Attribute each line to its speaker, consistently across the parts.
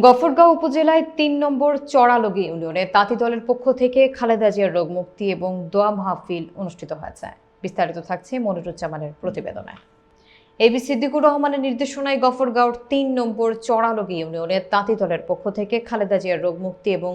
Speaker 1: গফরগাঁও উপজেলায় ৩ নম্বর চড়ালগি ইউনিয়নে তাঁতি দলের পক্ষ থেকে খালেদা জিয়ার রোগ মুক্তি এবং দোয়া মাহফিল অনুষ্ঠিত হয়েছে। বিস্তারিত থাকছে মনিরুজ্জামানের প্রতিবেদনে। এবি সিদ্দিকুর রহমানের নির্দেশনায় গফরগাঁওর ৩ নম্বর চড়ালগি ইউনিয়নে তাঁতি দলের পক্ষ থেকে খালেদা জিয়ার রোগ মুক্তি এবং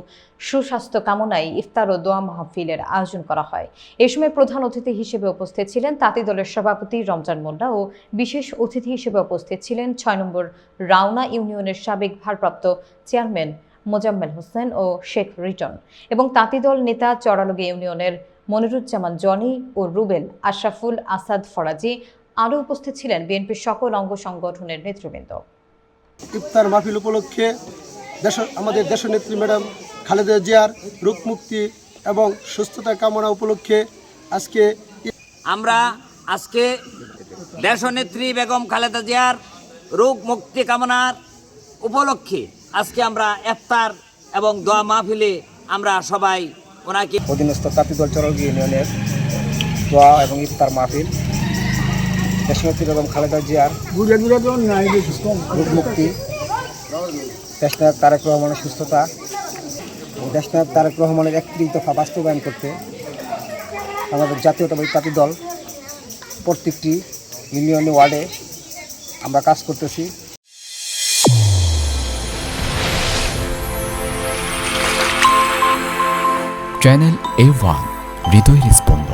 Speaker 1: সুস্বাস্থ্য কামনায় ইফতার ও দোয়া মাহফিলের আয়োজন করা হয়। এ সময় প্রধান অতিথি হিসেবে উপস্থিত ছিলেন তাঁতি দলের সভাপতি রমজান মোল্লা ও বিশেষ অতিথি হিসেবে উপস্থিত ছিলেন ৬ নম্বর রাওনা ইউনিয়নের সাবেক ভারপ্রাপ্ত চেয়ারম্যান মোজাম্মেল হোসেন ও শেখ রিটন এবং তাঁতি দল নেতা চড়ালগি ইউনিয়নের মনিরুজ্জামান জনি ও রুবেল, আশরাফুল, আসাদ, ফরাজি। আরও উপস্থিত ছিলেন বিএনপির সকল অঙ্গ সংগঠনের নেতৃবৃন্দ।
Speaker 2: ইফতার মাহফিল উপলক্ষে আমাদের দেশনেত্রী ম্যাডাম খালেদা জিয়ার রোগ মুক্তি এবং সুস্থতা কামনা উপলক্ষে
Speaker 3: আজকে দেশনেত্রী বেগম খালেদা জিয়ার রোগ মুক্তি কামনার উপলক্ষে আজকে আমরা ইফতার এবং দোয়া মাহফিলে আমরা সবাই ওনাকে
Speaker 4: অধীনস্থ তাঁতিদল চড়ালগি ইউনিয়নের দোয়া এবং ইফতার মাহফিল দেশনেত্রী বেগম খালেদা জিয়ার রোগ মুক্তি, দেশনায়ক তারেক রহমানের সুস্থতা এবং দেশনায়ক তারেক রহমানের ৩১ দফা বাস্তবায়ন করতে আমাদের জাতীয়তাবাদী তাঁতি দল প্রত্যেকটি ইউনিয়নে ওয়ার্ডে আমরা কাজ করতেছি।
Speaker 5: চ্যানেল A1 হৃদয়ের স্পন্দন।